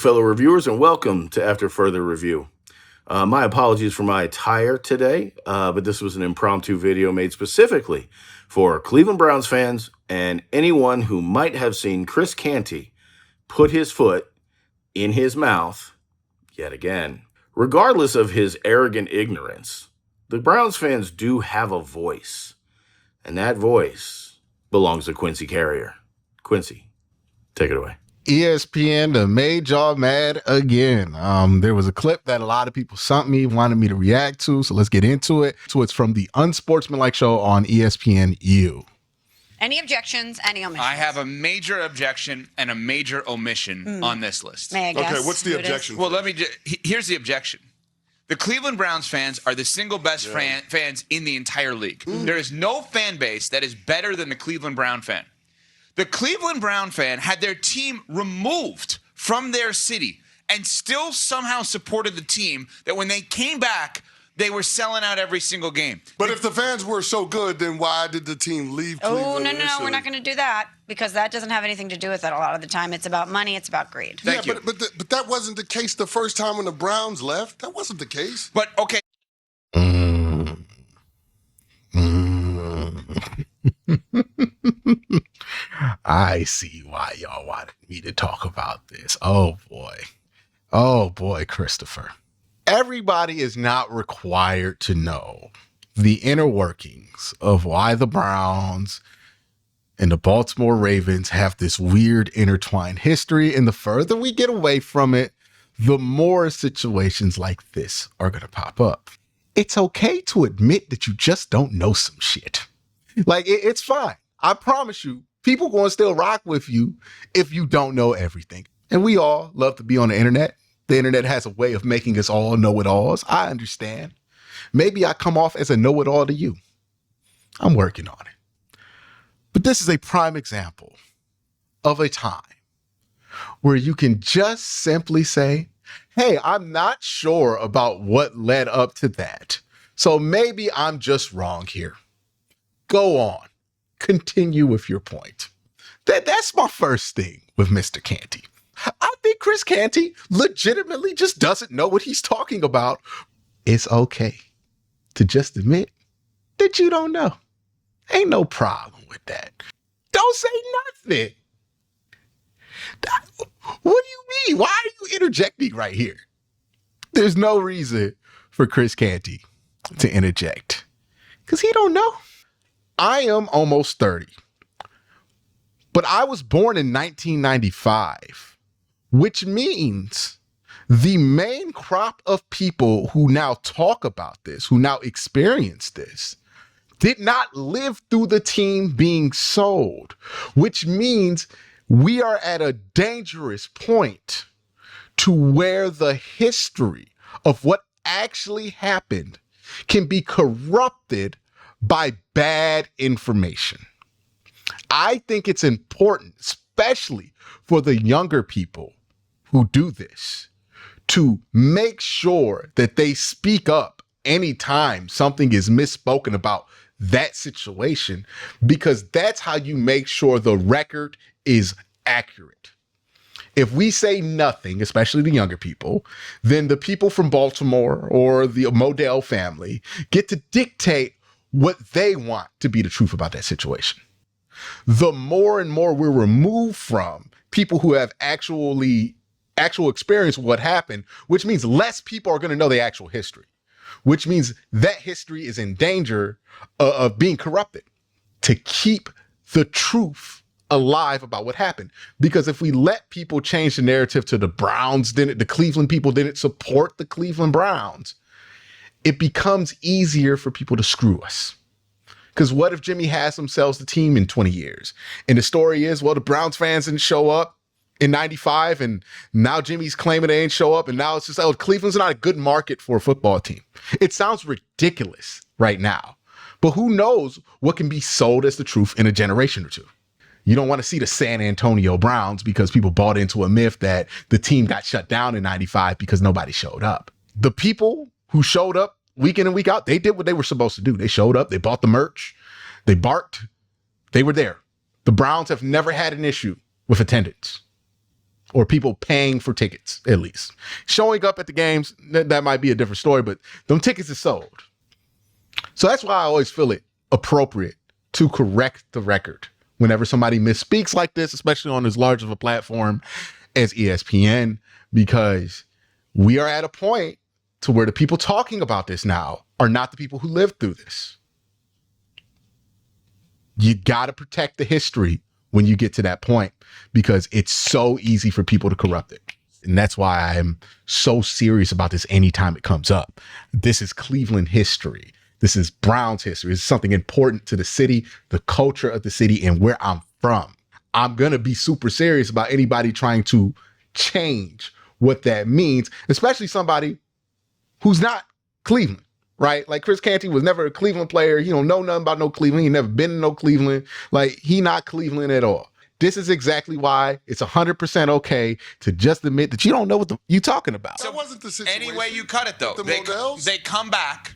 fellow reviewers, and welcome to After Further Review. My apologies for my attire today, but this was an impromptu video made specifically for Cleveland Browns fans and anyone who might have seen Chris Canty put his foot in his mouth yet again. Regardless of his arrogant ignorance, the Browns fans do have a voice, and that voice belongs to Quincy Carrier. Quincy, take it away. ESPN done made y'all mad again. There was a clip that a lot of people sent me, wanted me to react to, so let's get into it. So it's from the Unsportsmanlike Show on ESPNU. Any objections, any omissions? I have a major objection and a major omission on this list. May I guess? Okay, what's the objection? Well, here's the objection. The Cleveland Browns fans are the single best fans in the entire league. There is no fan base that is better than the Cleveland Brown fan. The Cleveland Brown fan had their team removed from their city and still somehow supported the team that when they came back, they were selling out every single game. But if the fans were so good, then why did the team leave Cleveland? Oh, no, initially? we're not going to do that because that doesn't have anything to do with it a lot of the time. It's about money. It's about greed. Thank you. But that wasn't the case the first time when the Browns left. That wasn't the case. But, okay. I see why y'all wanted me to talk about this. Oh boy, Christopher. Everybody is not required to know the inner workings of why the Browns and the Baltimore Ravens have this weird intertwined history. And the further we get away from it, the more situations like this are going to pop up. It's okay to admit that you just don't know some shit. Like, it's fine. I promise you, people going to still rock with you if you don't know everything. And we all love to be on the internet. The internet has a way of making us all know-it-alls. I understand. Maybe I come off as a know-it-all to you. I'm working on it. But this is a prime example of a time where you can just simply say, hey, I'm not sure about what led up to that. So maybe I'm just wrong here. Go on. Continue with your point. That's my first thing with Mr. Canty. I think Chris Canty legitimately just doesn't know what he's talking about. It's okay to just admit that you don't know. Ain't no problem with that. Don't say nothing. What do you mean? Why are you interjecting right here? There's no reason for Chris Canty to interject because he don't know. I am almost 30, but I was born in 1995, which means the main crop of people who now talk about this, who now experience this, did not live through the team being sold, which means we are at a dangerous point to where the history of what actually happened can be corrupted by bad information. I think it's important, especially for the younger people who do this, to make sure that they speak up anytime something is misspoken about that situation, because that's how you make sure the record is accurate. If we say nothing, especially the younger people, then the people from Baltimore or the Modell family get to dictate what they want to be the truth about that situation. The more and more we're removed from people who have actual experience with what happened, which means less people are going to know the actual history, which means that history is in danger of being corrupted to keep the truth alive about what happened. Because if we let people change the narrative to the Browns didn't, the Cleveland people didn't support the Cleveland Browns, it becomes easier for people to screw us. Because what if Jimmy Haslam sells the team in 20 years? And the story is, well, the Browns fans didn't show up in 95, and now Jimmy's claiming they ain't show up, and now it's just, oh, Cleveland's not a good market for a football team. It sounds ridiculous right now, but who knows what can be sold as the truth in a generation or two. You don't want to see the San Antonio Browns because people bought into a myth that the team got shut down in 95 because nobody showed up. The people who showed up week in and week out, they did what they were supposed to do. They showed up, they bought the merch, they barked, they were there. The Browns have never had an issue with attendance or people paying for tickets, at least. Showing up at the games, that might be a different story, but them tickets is sold. So that's why I always feel it appropriate to correct the record whenever somebody misspeaks like this, especially on as large of a platform as ESPN, because we are at a point to where the people talking about this now are not the people who lived through this. You got to protect the history when you get to that point, because it's so easy for people to corrupt it. And that's why I am so serious about this anytime it comes up. This is Cleveland history. This is Browns history. It's something important to the city, the culture of the city, and where I'm from. I'm going to be super serious about anybody trying to change what that means, especially somebody who's not Cleveland, right? Like Chris Canty was never a Cleveland player. He don't know nothing about no Cleveland. He never been to no Cleveland. Like, he not Cleveland at all. This is exactly why it's 100% okay to just admit that you don't know what you talking about. That wasn't the situation. Any way you cut it, though, The they Models? come back.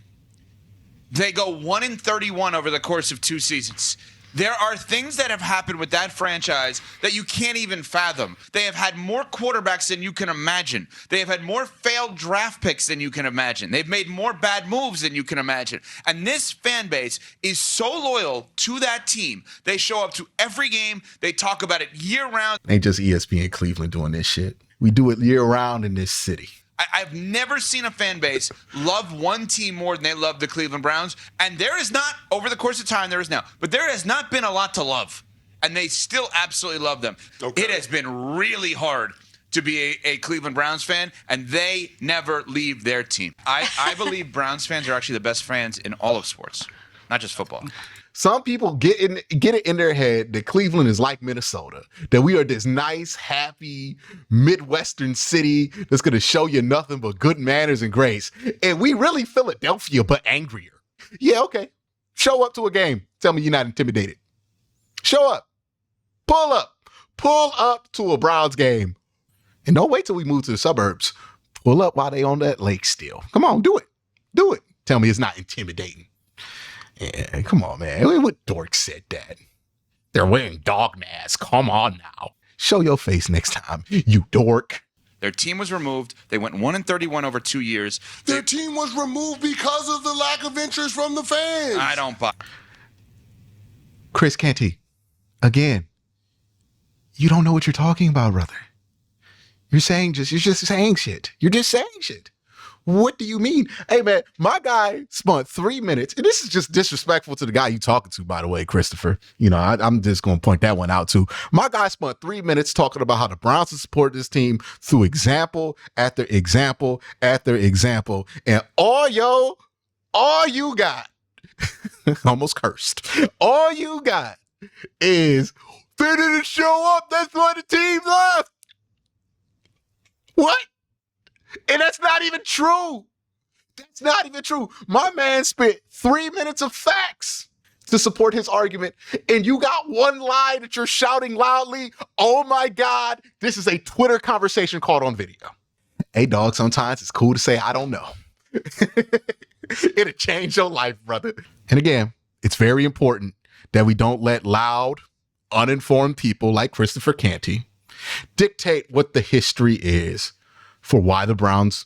They go 1-31 over the course of 2 seasons. There are things that have happened with that franchise that you can't even fathom. They have had more quarterbacks than you can imagine. They have had more failed draft picks than you can imagine. They've made more bad moves than you can imagine. And this fan base is so loyal to that team. They show up to every game. They talk about it year round. Ain't just ESPN Cleveland doing this shit. We do it year round in this city. I've never seen a fan base love one team more than they love the Cleveland Browns. And there is not, over the course of time, there is now, but there has not been a lot to love. And they still absolutely love them. Okay. It has been really hard to be a Cleveland Browns fan, and they never leave their team. I believe Browns fans are actually the best fans in all of sports, not just football. Some people get it in their head that Cleveland is like Minnesota, that we are this nice, happy, Midwestern city that's going to show you nothing but good manners and grace. And we really Philadelphia, but angrier. Yeah, okay. Show up to a game. Tell me you're not intimidated. Show up. Pull up. Pull up to a Browns game. And don't wait till we move to the suburbs. Pull up while they on that lake still. Come on, do it. Do it. Tell me it's not intimidating. Yeah, come on, man. What dork said that? They're wearing dog masks. Come on now. Show your face next time, you dork. Their team was removed. They went 1-31 over 2 years. Their team was removed because of the lack of interest from the fans. I don't buy. Chris Canty, again, you don't know what you're talking about, brother. You're just saying shit. You're just saying shit. What do you mean? Hey, man, my guy spent 3 minutes, and this is just disrespectful to the guy you talking to, by the way, Christopher. You know, I'm just going to point that one out, too. My guy spent 3 minutes talking about how the Browns have supported this team through example after example after example. And all you got, almost cursed, all you got is, they didn't show up. That's why the team left. What? And that's not even true. That's not even true. My man spent 3 minutes of facts to support his argument, and you got one lie that you're shouting loudly. Oh my God, this is a Twitter conversation caught on video. Hey, dog, sometimes it's cool to say, I don't know. It'll change your life, brother. And again, it's very important that we don't let loud, uninformed people like Christopher Canty dictate what the history is for why the Browns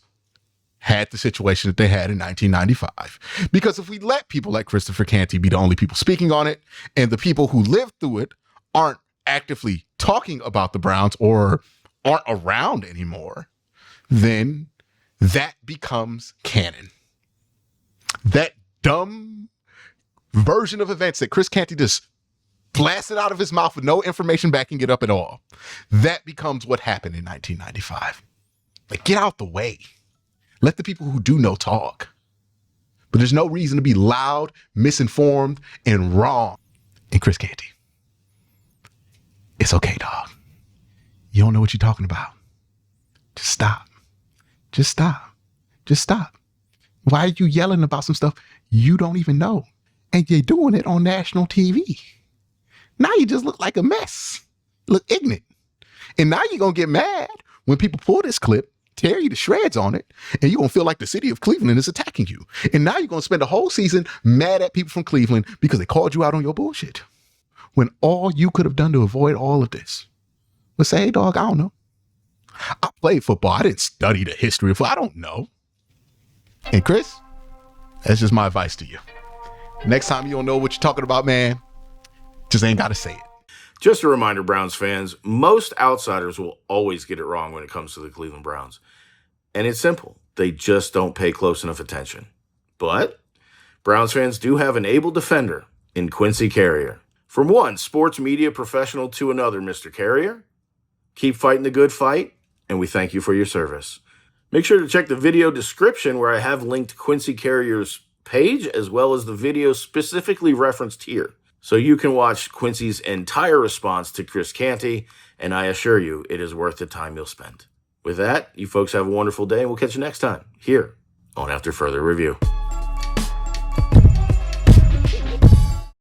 had the situation that they had in 1995. Because if we let people like Christopher Canty be the only people speaking on it, and the people who lived through it aren't actively talking about the Browns or aren't around anymore, then that becomes canon. That dumb version of events that Chris Canty just blasted out of his mouth with no information backing it up at all, that becomes what happened in 1995. Like, get out the way. Let the people who do know talk. But there's no reason to be loud, misinformed, and wrong. And Chris Canty, it's okay, dog. You don't know what you're talking about. Just stop. Just stop. Just stop. Why are you yelling about some stuff you don't even know? And you're doing it on national TV. Now you just look like a mess. Look ignorant. And now you're going to get mad when people pull this clip, tear you to shreds on it, and you're going to feel like the city of Cleveland is attacking you. And now you're going to spend the whole season mad at people from Cleveland because they called you out on your bullshit. When all you could have done to avoid all of this was say, hey, dog, I don't know. I played football. I didn't study the history of football. I don't know. And Chris, that's just my advice to you. Next time you don't know what you're talking about, man, just ain't got to say it. Just a reminder, Browns fans, most outsiders will always get it wrong when it comes to the Cleveland Browns. And it's simple. They just don't pay close enough attention. But Browns fans do have an able defender in Quincy Carrier. From one sports media professional to another, Mr. Carrier, keep fighting the good fight, and we thank you for your service. Make sure to check the video description where I have linked Quincy Carrier's page as well as the video specifically referenced here. So you can watch Quincy's entire response to Chris Canty, and I assure you it is worth the time you'll spend. With that, you folks have a wonderful day, and we'll catch you next time here on After Further Review.